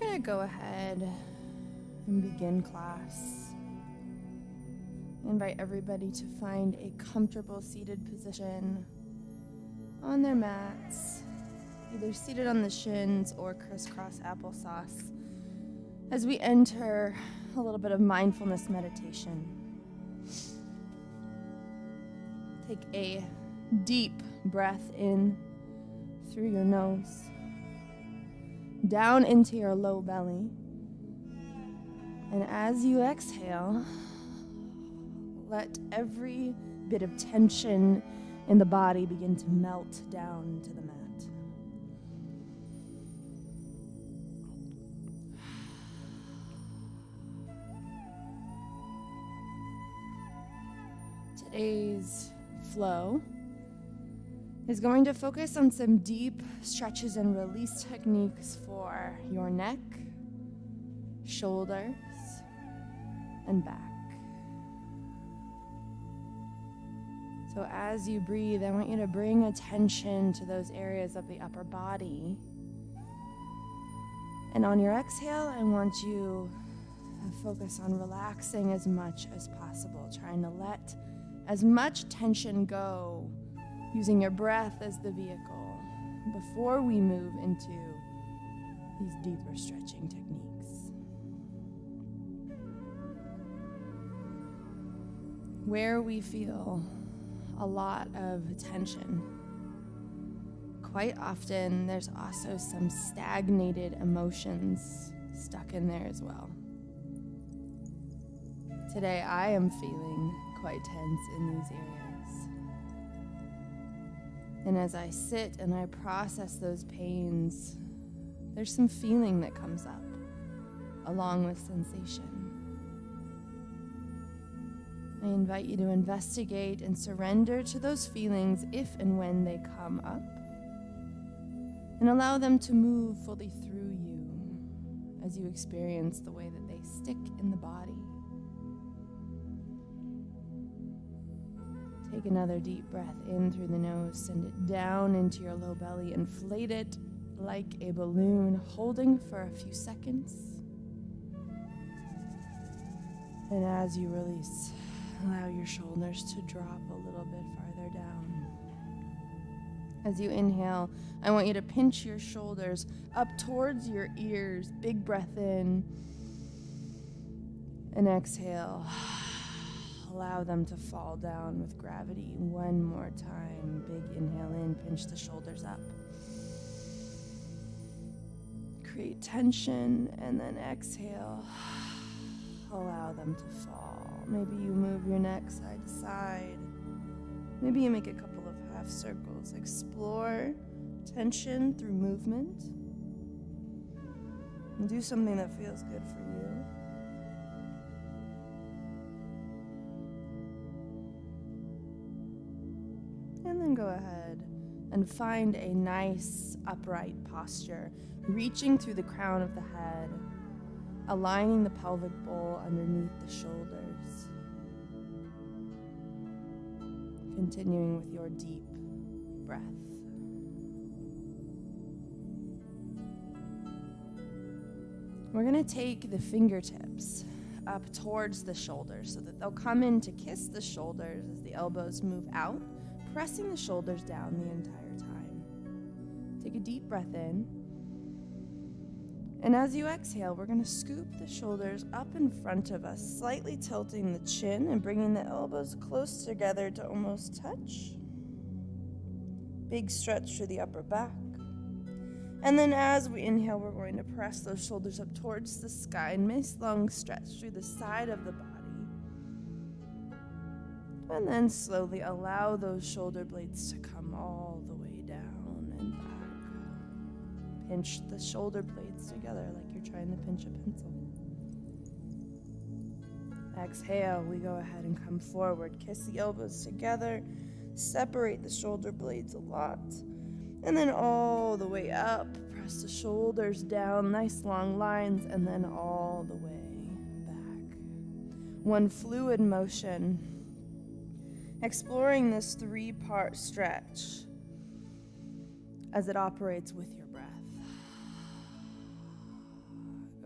We're going to go ahead and begin class. I invite everybody to find a comfortable seated position on their mats, either seated on the shins or crisscross applesauce, as we enter a little bit of mindfulness meditation. Take a deep breath in through your nose, down into your low belly. And as you exhale, let every bit of tension in the body begin to melt down to the mat. Today's flow is going to focus on some deep stretches and release techniques for your neck, shoulders, and back. So as you breathe, I want you to bring attention to those areas of the upper body. And on your exhale, I want you to focus on relaxing as much as possible, trying to let as much tension go, using your breath as the vehicle before we move into these deeper stretching techniques. Where we feel a lot of tension, quite often there's also some stagnated emotions stuck in there as well. Today I am feeling quite tense in these areas. And as I sit and I process those pains, there's some feeling that comes up along with sensation. I invite you to investigate and surrender to those feelings if and when they come up, and allow them to move fully through you as you experience the way that they stick in the body. Take another deep breath in through the nose, send it down into your low belly, inflate it like a balloon, holding for a few seconds. And as you release, allow your shoulders to drop a little bit farther down. As you inhale, I want you to pinch your shoulders up towards your ears. Big breath in. And exhale. Allow them to fall down with gravity. One more time. Big inhale in, pinch the shoulders up. Create tension, and then exhale. Allow them to fall. Maybe you move your neck side to side. Maybe you make a couple of half circles. Explore tension through movement. And do something that feels good for you. And then go ahead and find a nice upright posture, reaching through the crown of the head, aligning the pelvic bowl underneath the shoulders. Continuing with your deep breath. We're going to take the fingertips up towards the shoulders so that they'll come in to kiss the shoulders as the elbows move out, pressing the shoulders down the entire time. Take a deep breath in. And as you exhale, we're going to scoop the shoulders up in front of us, slightly tilting the chin and bringing the elbows close together to almost touch. Big stretch through the upper back. And then as we inhale, we're going to press those shoulders up towards the sky. Nice long stretch through the side of the body. And then slowly allow those shoulder blades to come all the way down and back. Pinch the shoulder blades together like you're trying to pinch a pencil. Exhale, we go ahead and come forward. Kiss the elbows together. Separate the shoulder blades a lot. And then all the way up. Press the shoulders down. Nice long lines. And then all the way back. One fluid motion. Exploring this 3-part stretch as it operates with your breath.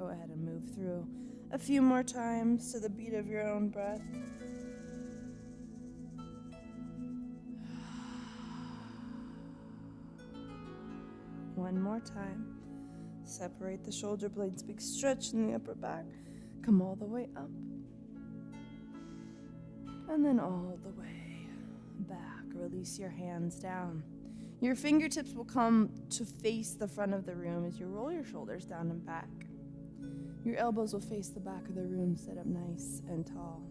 Go ahead and move through a few more times to the beat of your own breath. One more time. Separate the shoulder blades, big stretch in the upper back. Come all the way up. And then all the way back. Release your hands down. Your fingertips will come to face the front of the room as you roll your shoulders down and back. Your elbows will face the back of the room, sit up nice and tall.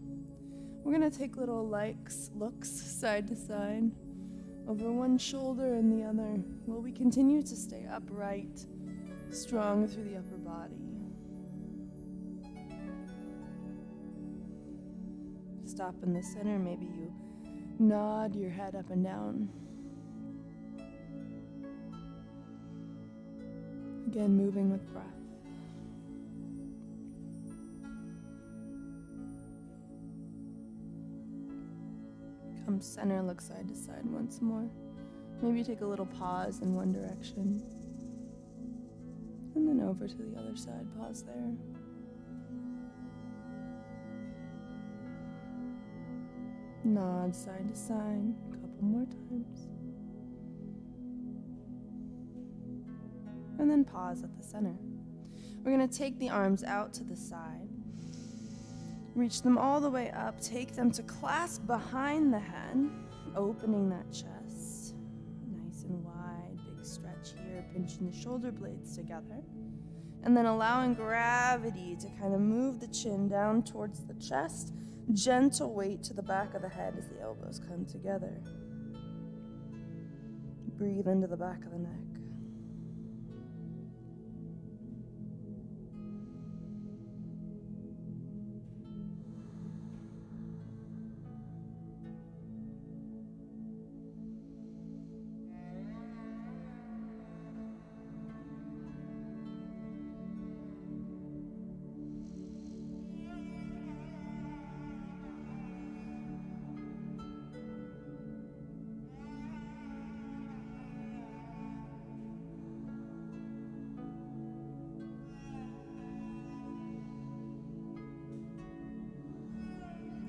We're going to take little looks side to side, over one shoulder and the other, while we continue to stay upright, strong through the upper body. Stop in the center, maybe you nod your head up and down. Again, moving with breath. Come center, look side to side once more. Maybe take a little pause in one direction. And then over to the other side, pause there. Nod side to side, a couple more times. And then pause at the center. We're going to take the arms out to the side. Reach them all the way up. Take them to clasp behind the head, opening that chest. Nice and wide, big stretch here, pinching the shoulder blades together. And then allowing gravity to kind of move the chin down towards the chest. Gentle weight to the back of the head as the elbows come together. Breathe into the back of the neck.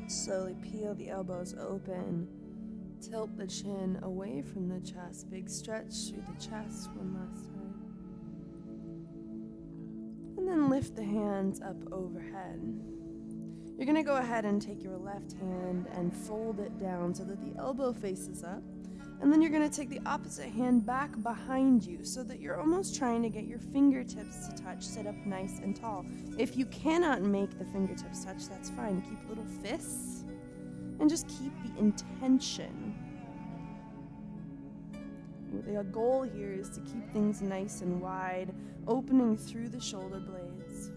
Slowly peel the elbows open. Tilt the chin away from the chest. Big stretch through the chest one last time. And then lift the hands up overhead. You're going to go ahead and take your left hand and fold it down so that the elbow faces up. And then you're going to take the opposite hand back behind you so that you're almost trying to get your fingertips to touch. Sit up nice and tall. If you cannot make the fingertips touch, that's fine. Keep little fists and just keep the intention. The goal here is to keep things nice and wide, opening through the shoulder blades,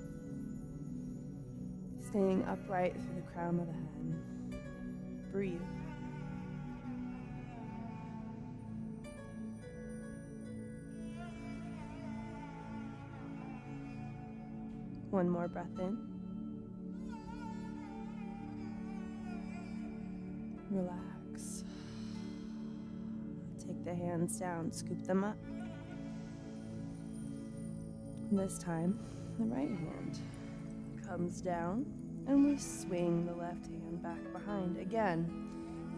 staying upright through the crown of the head. Breathe. One more breath in. Relax. Take the hands down, scoop them up. This time, the right hand comes down, and we swing the left hand back behind. Again,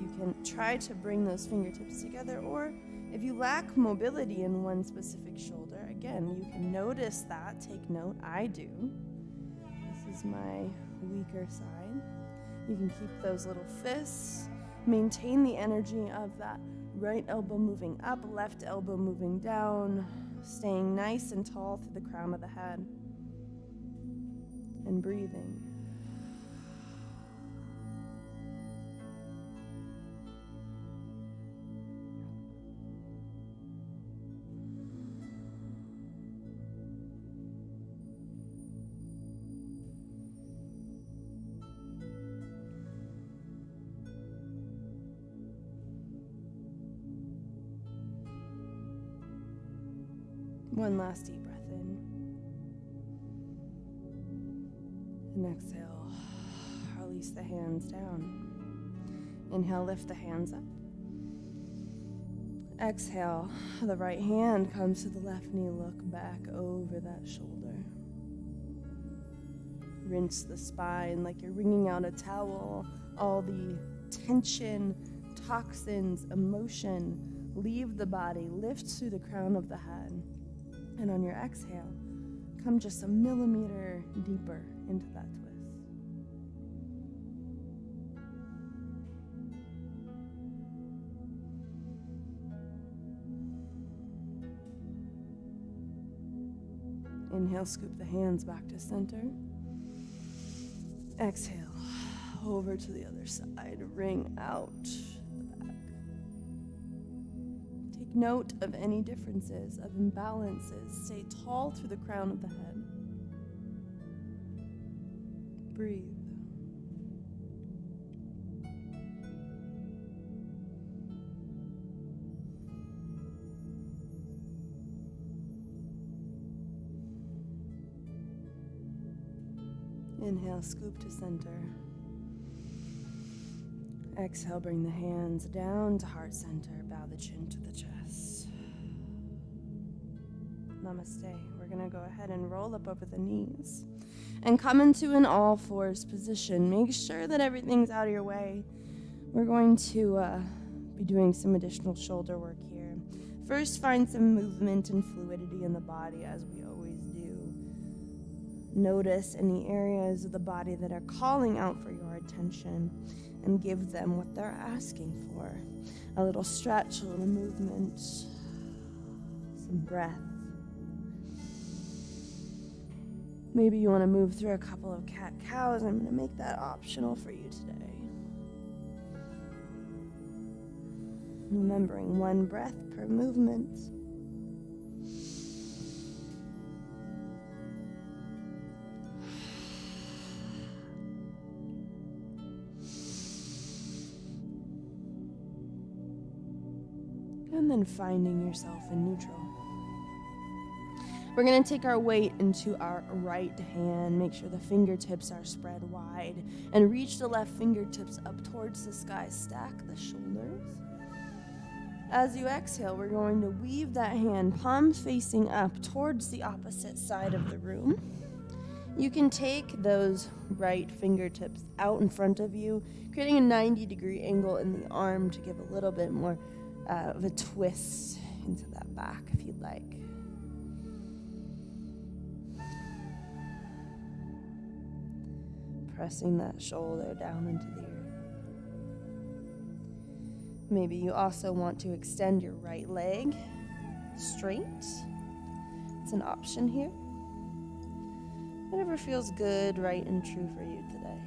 you can try to bring those fingertips together, or if you lack mobility in one specific shoulder, again, you can notice that, take note, I do. This is my weaker side. You can keep those little fists, maintain the energy of that right elbow moving up, left elbow moving down, staying nice and tall through the crown of the head, and breathing. One last deep breath in. And exhale. Release the hands down. Inhale, lift the hands up. Exhale, the right hand comes to the left knee, look back over that shoulder. Rinse the spine like you're wringing out a towel. All the tension, toxins, emotion, leave the body. Lift through the crown of the head. And on your exhale, come just a millimeter deeper into that twist. Inhale, scoop the hands back to center. Exhale, over to the other side. Wring out the back. Take note of any differences, of imbalances. Stay tall through the crown of the head. Breathe. Inhale, scoop to center. Exhale, bring the hands down to heart center. Bow the chin to the chest. Namaste. We're going to go ahead and roll up over the knees and come into an all fours position. Make sure that everything's out of your way. We're going to be doing some additional shoulder work here. First, find some movement and fluidity in the body as we always do. Notice any areas of the body that are calling out for your attention and give them what they're asking for. A little stretch, a little movement, some breath. Maybe you want to move through a couple of cat-cows. I'm going to make that optional for you today. Remembering one breath per movement. And then finding yourself in neutral. We're going to take our weight into our right hand. Make sure the fingertips are spread wide. And reach the left fingertips up towards the sky. Stack the shoulders. As you exhale, we're going to weave that hand, palms facing up towards the opposite side of the room. You can take those right fingertips out in front of you, creating a 90-degree angle in the arm to give a little bit more of a twist into that back if you'd like. Pressing that shoulder down into the earth. Maybe you also want to extend your right leg straight. It's an option here. Whatever feels good, right, and true for you today.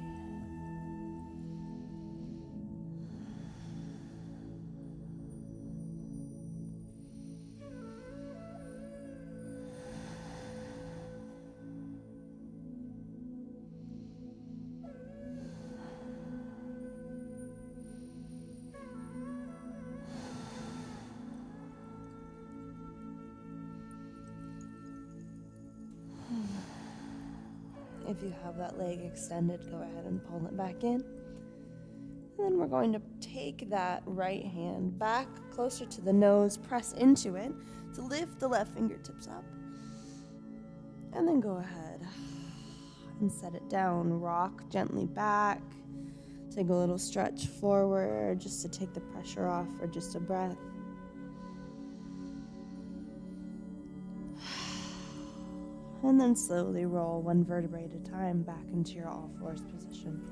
If you have that leg extended, go ahead and pull it back in. And then we're going to take that right hand back closer to the nose, press into it to lift the left fingertips up. And then go ahead and set it down. Rock gently back. Take a little stretch forward just to take the pressure off for just a breath. And then slowly roll one vertebrae at a time back into your all fours position.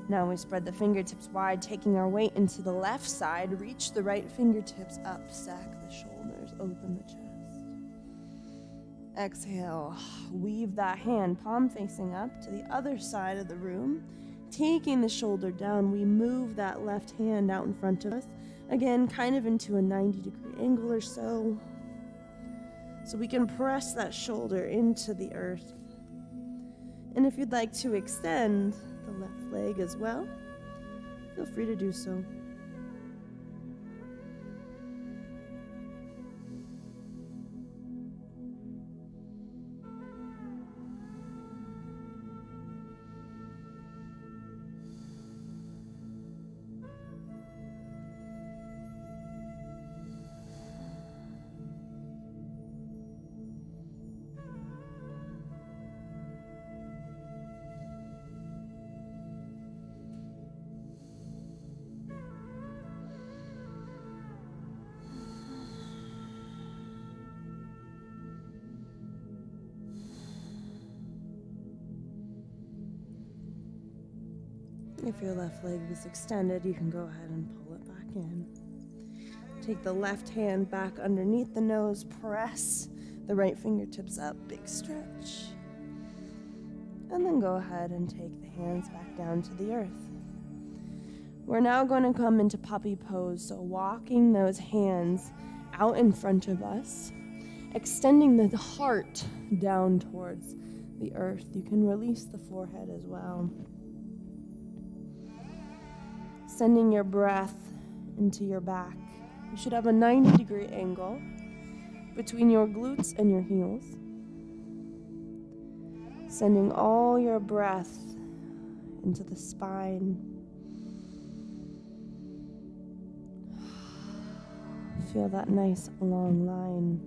Now we spread the fingertips wide, taking our weight into the left side. Reach the right fingertips up, stack the shoulders, open the chest. Exhale, weave that hand, palm facing up to the other side of the room. Taking the shoulder down, we move that left hand out in front of us. Again, kind of into a 90-degree angle or so. So we can press that shoulder into the earth. And if you'd like to extend the left leg as well, feel free to do so. If your left leg was extended, you can go ahead and pull it back in. Take the left hand back underneath the nose, press the right fingertips up, big stretch. And then go ahead and take the hands back down to the earth. We're now going to come into puppy pose, so walking those hands out in front of us, extending the heart down towards the earth. You can release the forehead as well. Sending your breath into your back. You should have a 90-degree angle between your glutes and your heels. Sending all your breath into the spine. Feel that nice long line.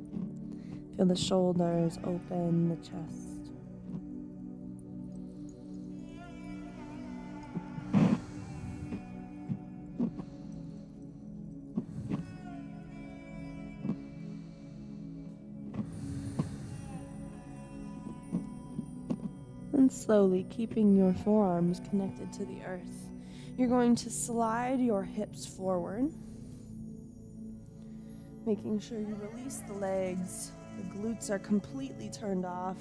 Feel the shoulders open, the chest. And slowly, keeping your forearms connected to the earth, you're going to slide your hips forward, making sure you release the legs. The glutes are completely turned off.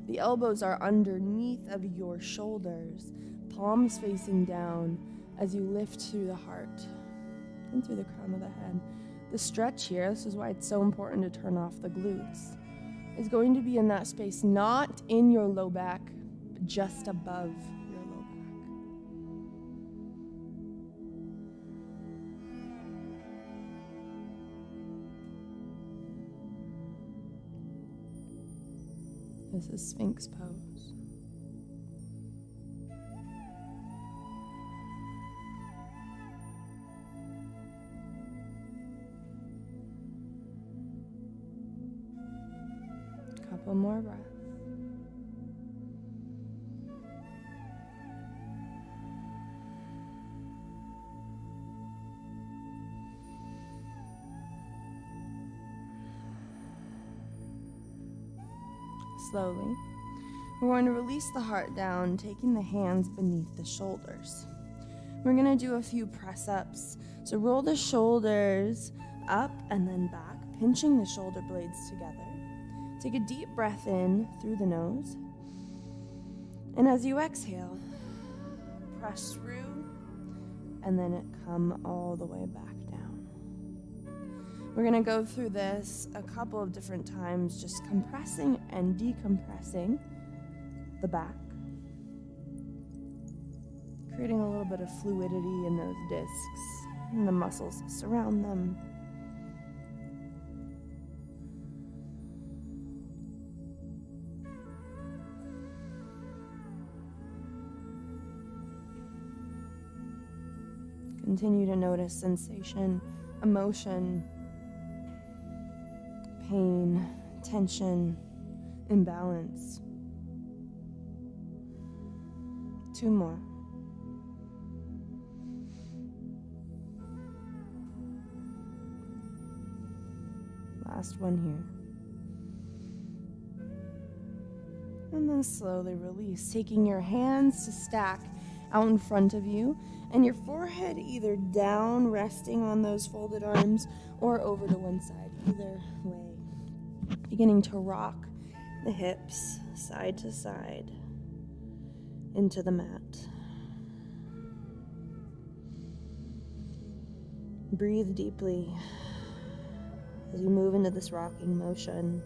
The elbows are underneath of your shoulders, palms facing down as you lift through the heart and through the crown of the head. The stretch here, this is why it's so important to turn off the glutes, is going to be in that space, not in your low back, but just above your low back. This is Sphinx pose. Couple more breaths. Slowly, we're going to release the heart down, taking the hands beneath the shoulders. We're going to do a few press-ups. So roll the shoulders up and then back, pinching the shoulder blades together. Take a deep breath in through the nose. And as you exhale, press through and then it come all the way back down. We're going to go through this a couple of different times, just compressing and decompressing the back, creating a little bit of fluidity in those discs and the muscles that surround them. Continue to notice sensation, emotion, pain, tension, imbalance. 2 more. Last one here. And then slowly release, taking your hands to stack out in front of you, and your forehead either down, resting on those folded arms, or over to one side, either way. Beginning to rock the hips side to side into the mat. Breathe deeply as you move into this rocking motion.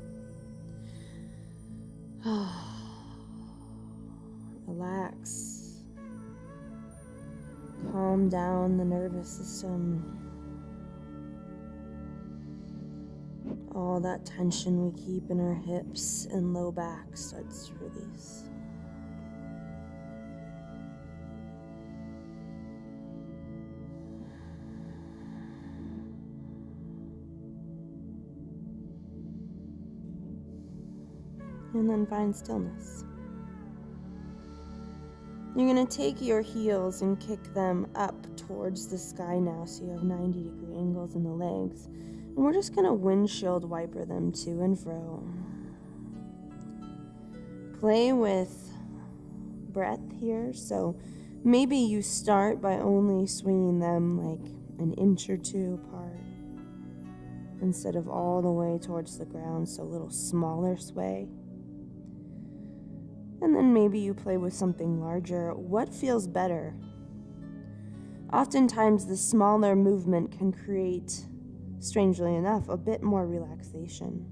Relax. Calm down the nervous system. All that tension we keep in our hips and low back starts to release. And then find stillness. You're going to take your heels and kick them up towards the sky now, so you have 90-degree angles in the legs. And we're just going to windshield wiper them to and fro. Play with breath here, so Maybe you start by only swinging them like an inch or two apart instead of all the way towards the ground, so a little smaller sway. And then maybe you play with something larger. What feels better? Oftentimes the smaller movement can create, strangely enough, a bit more relaxation.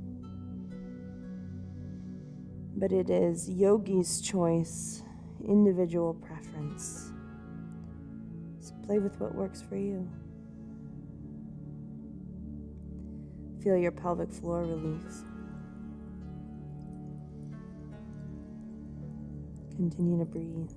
But it is yogi's choice, individual preference. So play with what works for you. Feel your pelvic floor release. Continue to breathe.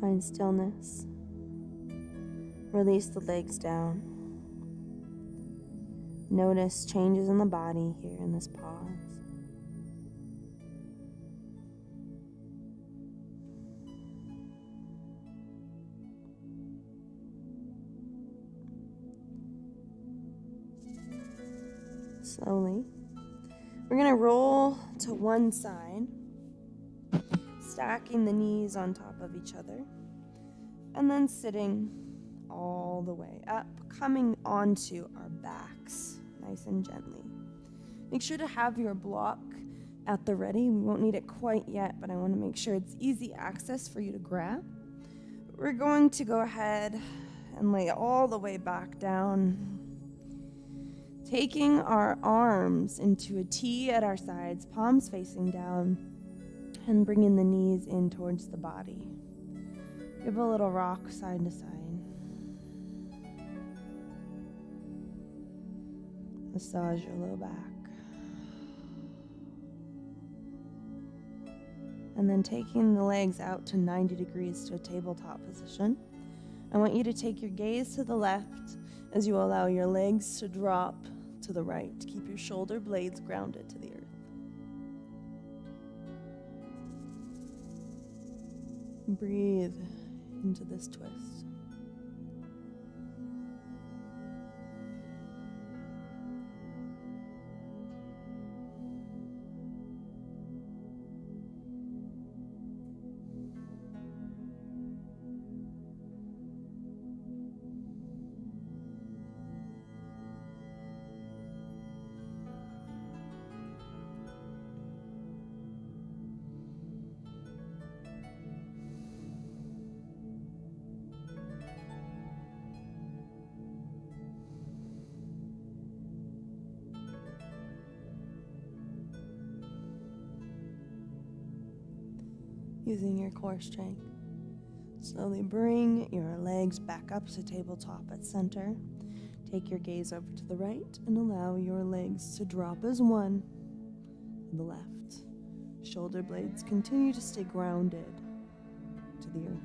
Find stillness. Release the legs down. Notice changes in the body here in this pause. Slowly, we're going to roll to one side, stacking the knees on top of each other, and then sitting all the way up, coming onto our backs, nice and gently. Make sure to have your block at the ready. We won't need it quite yet, but I want to make sure it's easy access for you to grab. We're going to go ahead and lay all the way back down, taking our arms into a T at our sides, palms facing down, and bringing the knees in towards the body. Give a little rock side to side. Massage your low back. And then taking the legs out to 90 degrees to a tabletop position. I want you to take your gaze to the left as you allow your legs to drop to the right. Keep your shoulder blades grounded to the earth. Breathe into this twist. Using your core strength, slowly bring your legs back up to tabletop at center. Take your gaze over to the right and allow your legs to drop as one to the left. Shoulder blades continue to stay grounded to the earth.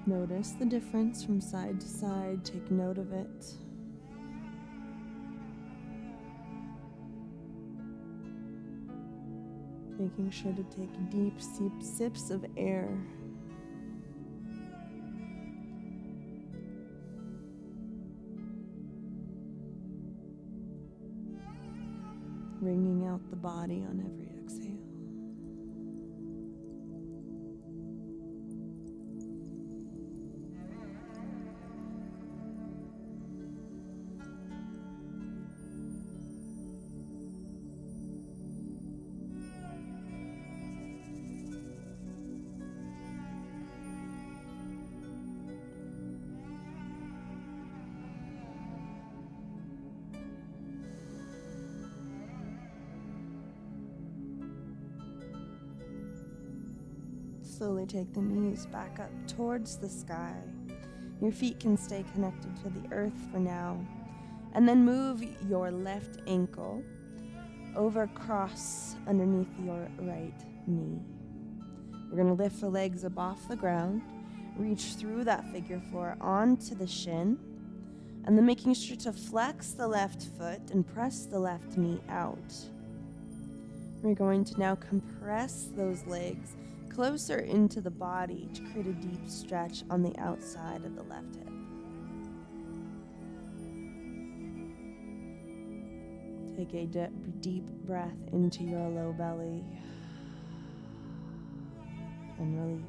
Notice the difference from side to side. Take note of it. Making sure to take deep sips of air. Wringing out the body on every exhale. Slowly take the knees back up towards the sky. Your feet can stay connected to the earth for now. And then move your left ankle over cross underneath your right knee. We're going to lift the legs up off the ground, reach through that figure four onto the shin, and then making sure to flex the left foot and press the left knee out. We're going to now compress those legs, closer into the body to create a deep stretch on the outside of the left hip. Take a deep breath into your low belly and release.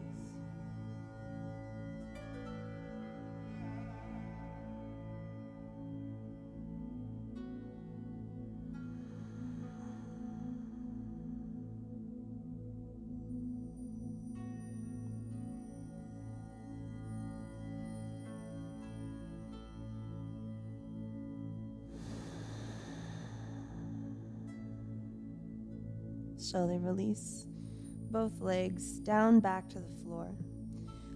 Slowly release both legs down back to the floor.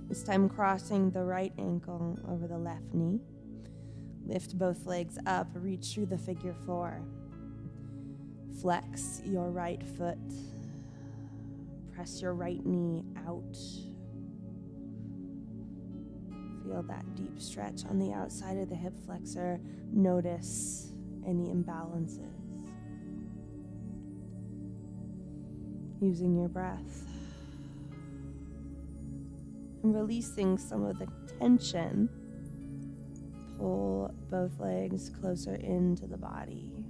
This time crossing the right ankle over the left knee. Lift both legs up, reach through the figure four. Flex your right foot. Press your right knee out. Feel that deep stretch on the outside of the hip flexor. Notice any imbalances. Using your breath and releasing some of the tension, pull both legs closer into the body,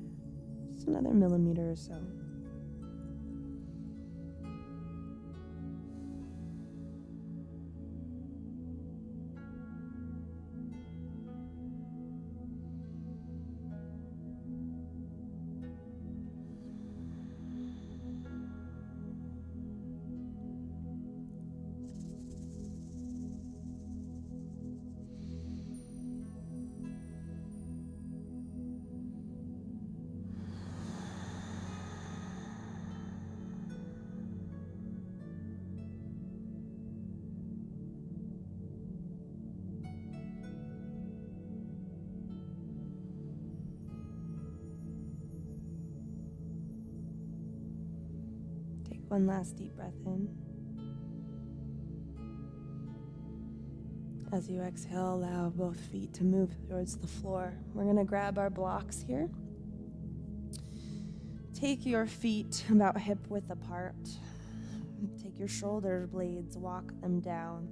just another millimeter or so. One last deep breath in. As you exhale, allow both feet to move towards the floor. We're going to grab our blocks here. Take your feet about hip width apart. Take your shoulder blades, walk them down.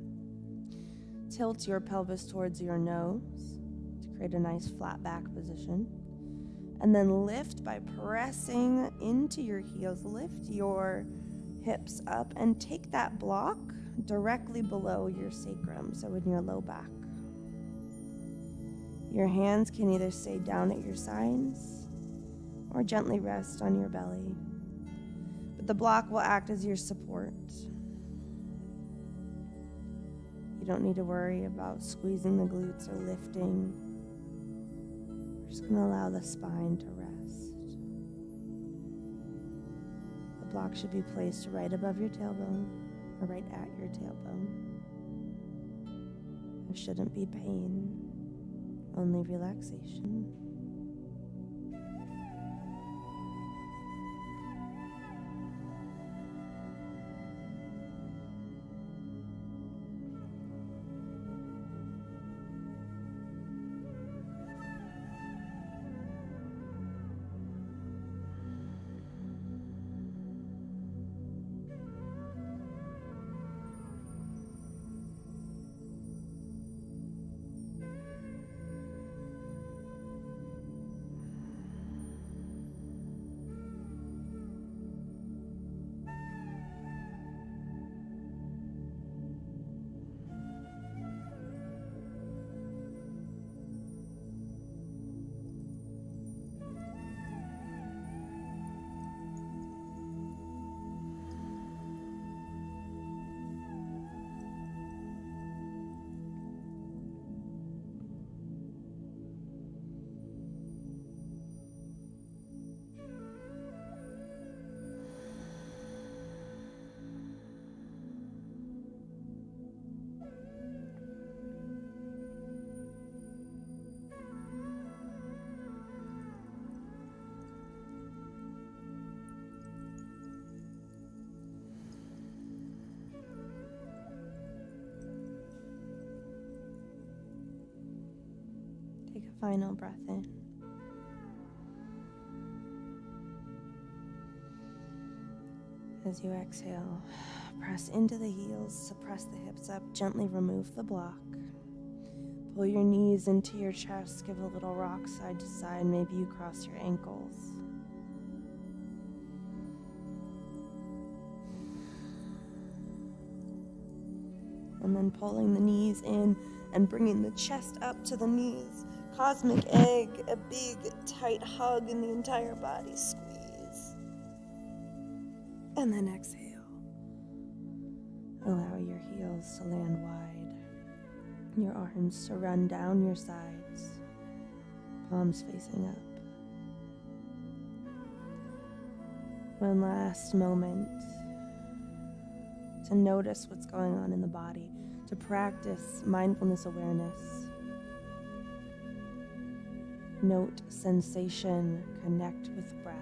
Tilt your pelvis towards your nose to create a nice flat back position. And then lift by pressing into your heels. Lift your hips up and take that block directly below your sacrum, so in your low back. Your hands can either stay down at your sides or gently rest on your belly, but the block will act as your support. You don't need to worry about squeezing the glutes or lifting. We're just going to allow the spine to rest. Block should be placed right above your tailbone or right at your tailbone. There shouldn't be pain, only relaxation. Final breath in. As you exhale, Press into the heels to press the hips up. Gently remove the block. Pull your knees into your chest. Give a little rock side to side. Maybe you cross your ankles. And then pulling the knees in and bringing the chest up to the knees. Cosmic egg, a big, tight hug in the entire body. Squeeze. And then exhale. Allow your heels to land wide. Your arms to run down your sides. Palms facing up. One last moment to notice what's going on in the body, to practice mindfulness awareness. Note sensation, connect with breath.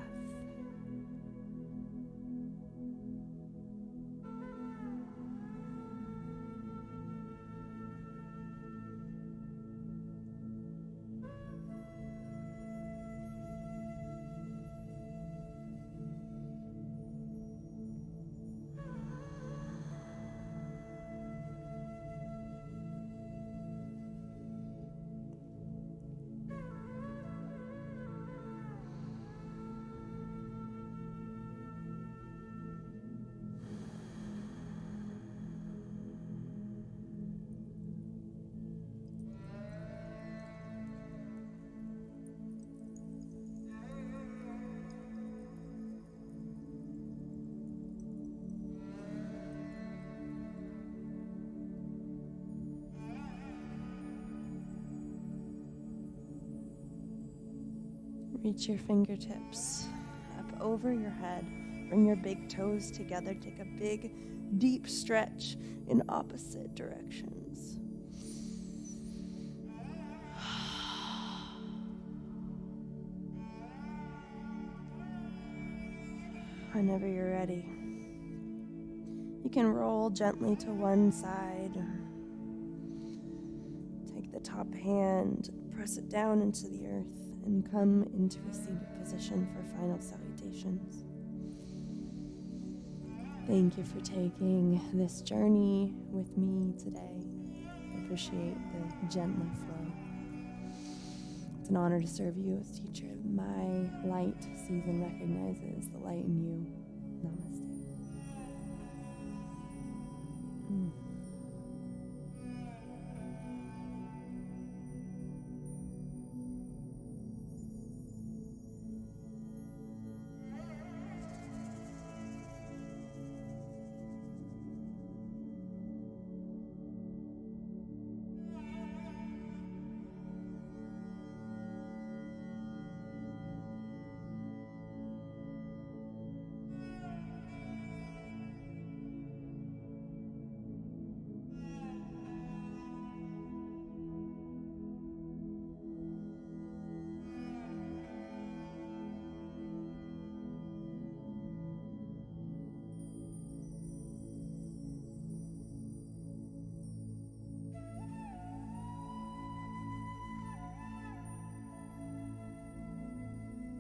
Reach your fingertips up over your head. Bring your big toes together. Take a big, deep stretch in opposite directions. Whenever you're ready, you can roll gently to one side. Take the top hand, press it down into the earth, and come into a seated position for final salutations. Thank you for taking this journey with me today. I appreciate the gentler flow. It's an honor to serve you as teacher. My light sees and recognizes the light in you. Namaste.